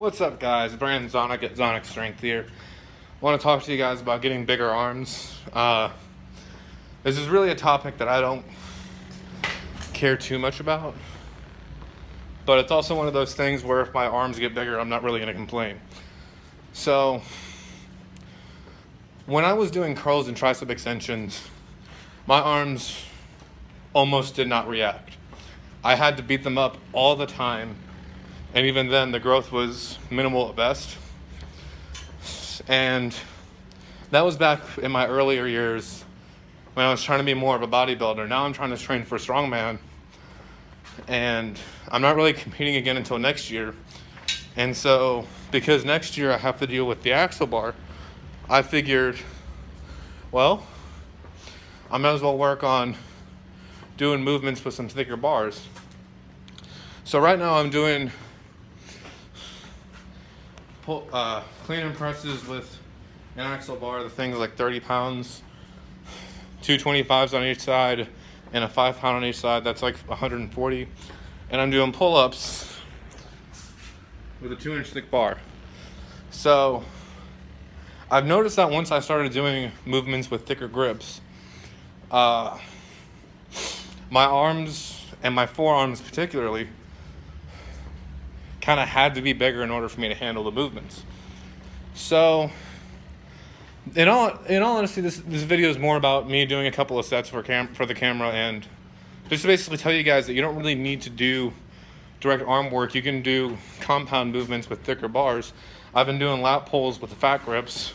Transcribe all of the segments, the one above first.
What's up, guys? Brandon Zonic at Zonic Strength here. I want to talk to you guys about getting bigger arms. This is really a topic that I don't care too much about, but it's also one of those things where if my arms get bigger, I'm not really going to complain. So, when I was doing curls and tricep extensions, my arms almost did not react. I had to beat them up all the time. And even then, the growth was minimal at best. And that was back in my earlier years when I was trying to be more of a bodybuilder. Now I'm trying to train for strongman. And I'm not really competing again until next year. And so, because next year I have to deal with the axle bar, I figured, well, I might as well work on doing movements with some thicker bars. So right now I'm doing clean and presses with an axle bar. The thing's like 30 pounds, 225s on each side, and a 5 pound on each side. That's like 140. And I'm doing pull-ups with a 2-inch thick bar. So I've noticed that once I started doing movements with thicker grips, my arms and my forearms particularly kind of had to be bigger in order for me to handle the movements. So, in all honesty, this video is more about me doing a couple of sets for the camera, and just to basically tell you guys that you don't really need to do direct arm work. You can do compound movements with thicker bars. I've been doing lat pulls with the fat grips.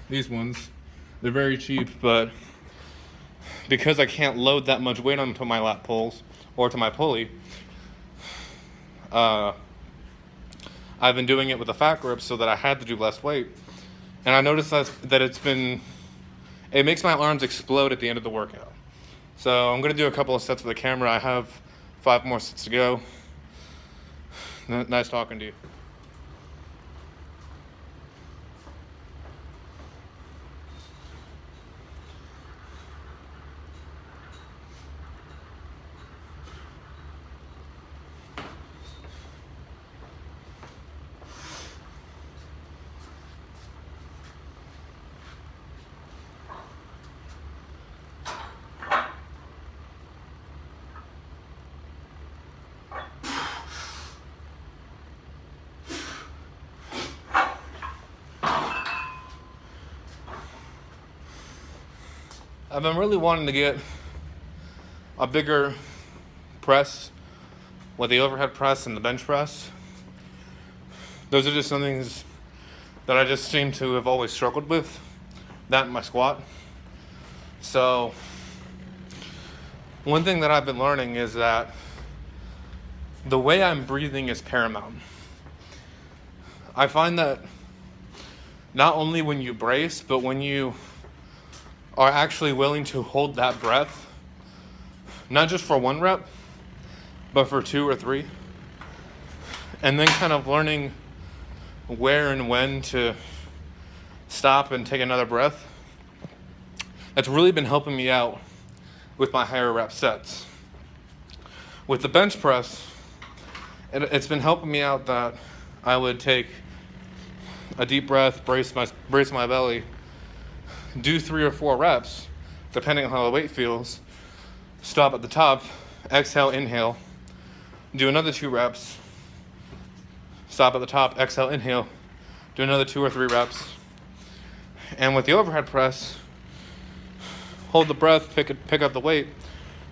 These ones, they're very cheap, but because I can't load that much weight onto my lat pulls or to my pulley, I've been doing it with a fat grip so that I had to do less weight. And I noticed that it makes my arms explode at the end of the workout. So I'm going to do a couple of sets with the camera. I have 5 more sets to go. Nice talking to you. I've been really wanting to get a bigger press with the overhead press and the bench press. Those are just some things that I just seem to have always struggled with, that and my squat. So one thing that I've been learning is that the way I'm breathing is paramount. I find that not only when you brace, but when you are actually willing to hold that breath, not just for 1 rep, but for 2 or 3, and then kind of learning where and when to stop and take another breath, that's really been helping me out with my higher rep sets. With the bench press, it's been helping me out that I would take a deep breath, brace my belly, do 3 or 4 reps, depending on how the weight feels, stop at the top, exhale, inhale, do another 2 reps, stop at the top, exhale, inhale, do another 2 or 3 reps. And with the overhead press, hold the breath, pick up the weight,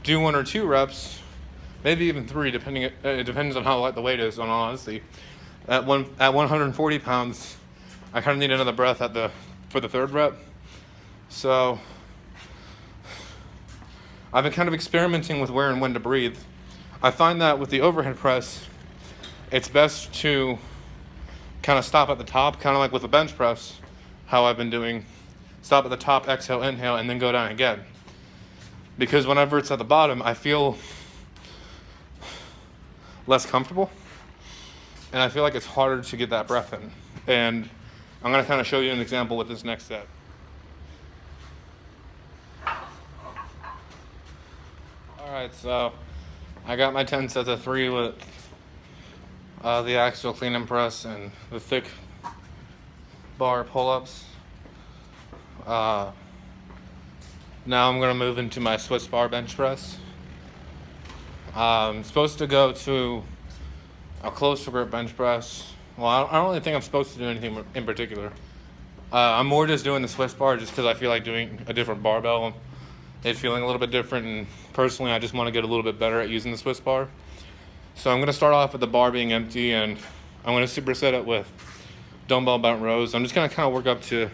do 1 or 2 reps, maybe even 3, it depends on how light the weight is, in all honesty. At 140 pounds, I kind of need another breath for the 3rd rep. So I've been kind of experimenting with where and when to breathe. I find that with the overhead press, it's best to kind of stop at the top, kind of like with the bench press, how I've been doing. Stop at the top, exhale, inhale, and then go down again. Because whenever it's at the bottom, I feel less comfortable, and I feel like it's harder to get that breath in. And I'm going to kind of show you an example with this next set. Alright, so I got my 10 sets of 3 with the axial clean and press and the thick bar pull-ups. Now I'm going to move into my Swiss bar bench press. I'm supposed to go to a closer grip bench press. Well, I don't really think I'm supposed to do anything in particular. I'm more just doing the Swiss bar just because I feel like doing a different barbell. It's feeling a little bit different, and personally I just want to get a little bit better at using the Swiss bar. So I'm going to start off with the bar being empty, and I'm going to superset it with dumbbell bent rows. I'm just going to kind of work up to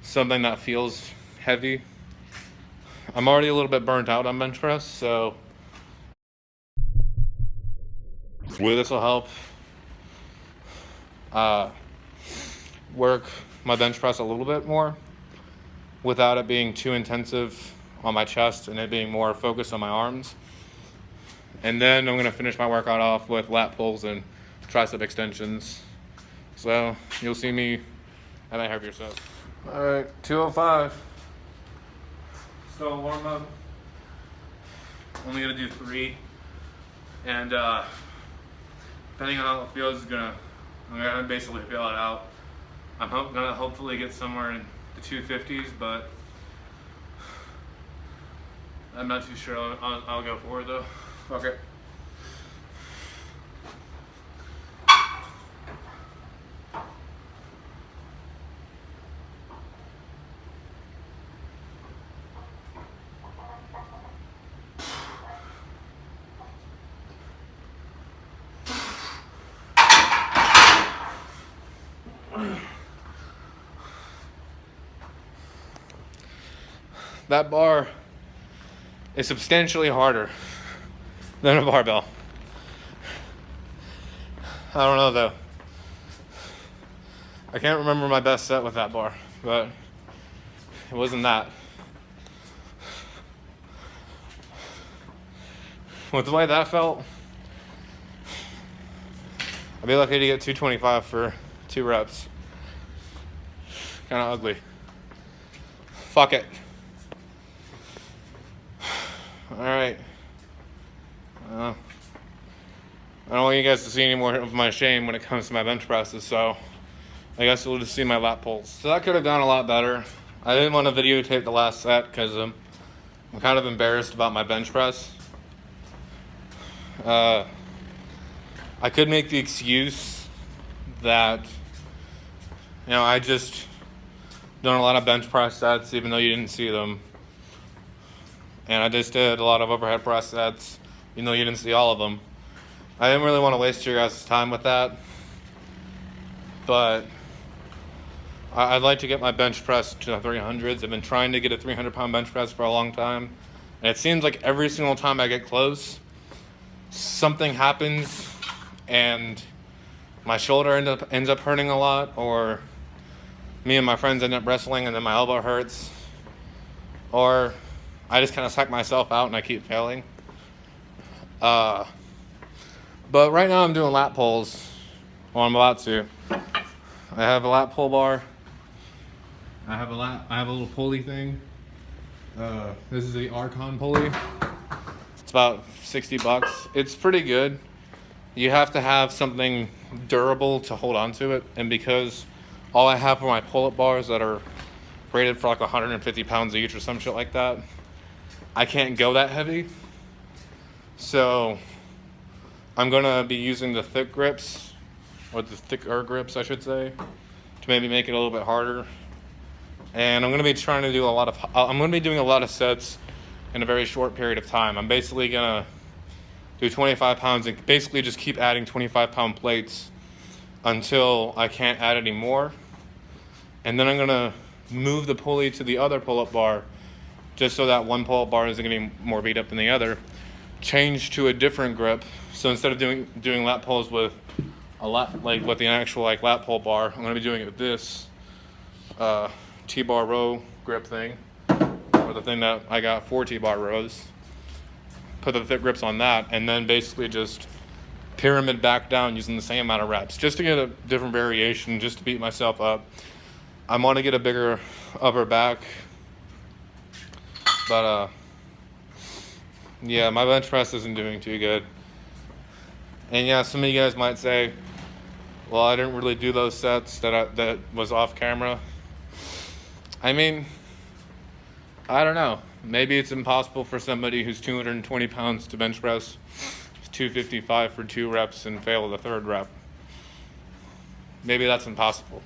something that feels heavy. I'm already a little bit burnt out on bench press, so this will help work my bench press a little bit more without it being too intensive on my chest and it being more focused on my arms. And then I'm going to finish my workout off with lat pulls and tricep extensions. So you'll see me at my heavier sets. All right, 205. Still warm up. Only going to do 3. And depending on how it feels, I'm gonna basically feel it out. I'm gonna hopefully get somewhere in the 250s, but I'm not too sure I'll go for it though. Okay. That bar is substantially harder than a barbell. I don't know though. I can't remember my best set with that bar, but it wasn't that. With the way that felt, I'd be lucky to get 225 for 2 reps. Kind of ugly. Fuck it. Alright. I don't want you guys to see any more of my shame when it comes to my bench presses, so I guess you'll just see my lat pulls. So that could have gone a lot better. I didn't want to videotape the last set because I'm kind of embarrassed about my bench press. I could make the excuse that, I just done a lot of bench press sets even though you didn't see them. And I just did a lot of overhead press sets, even though you didn't see all of them. I didn't really want to waste your guys' time with that. But I'd like to get my bench press to the 300s. I've been trying to get a 300-pound bench press for a long time. And it seems like every single time I get close, something happens and my shoulder ends up hurting a lot, or me and my friends end up wrestling and then my elbow hurts, or I just kind of psych myself out and I keep failing. But right now I'm doing lat pulls. Well, I'm about to. I have a lat pull bar. I have a little pulley thing. This is the Archon pulley. It's about $60. It's pretty good. You have to have something durable to hold on to it, and because all I have are my pull-up bars that are rated for like 150 pounds each or some shit like that, I can't go that heavy. So I'm gonna be using the thick grips, or the thicker grips I should say, to maybe make it a little bit harder. And I'm gonna be trying to do I'm gonna be doing a lot of sets in a very short period of time. I'm basically gonna do 25 pounds and basically just keep adding 25-pound plates until I can't add any more. And then I'm gonna move the pulley to the other pull-up bar, just so that one pull-up bar isn't gonna be more beat up than the other. Change to a different grip. So instead of doing lat pulls with with the actual lat pull bar, I'm gonna be doing it with this T-bar row grip thing, or the thing that I got 4 T-bar rows. Put the thick grips on that, and then basically just pyramid back down using the same amount of reps, just to get a different variation, just to beat myself up. I want to get a bigger upper back. But yeah, my bench press isn't doing too good. And yeah, some of you guys might say, well, I didn't really do those sets that was off camera. I mean, I don't know. Maybe it's impossible for somebody who's 220 pounds to bench press 255 for 2 reps and fail the 3rd rep. Maybe that's impossible.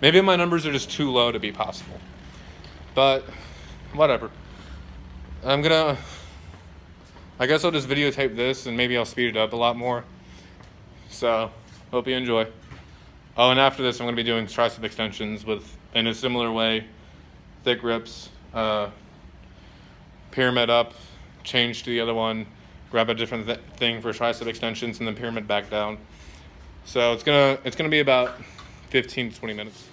Maybe my numbers are just too low to be possible. But whatever. I guess I'll just videotape this and maybe I'll speed it up a lot more. So, hope you enjoy. Oh, and after this I'm going to be doing tricep extensions in a similar way. Thick rips, pyramid up, change to the other one, grab a different thing for tricep extensions, and then pyramid back down. So it's gonna be about 15 to 20 minutes.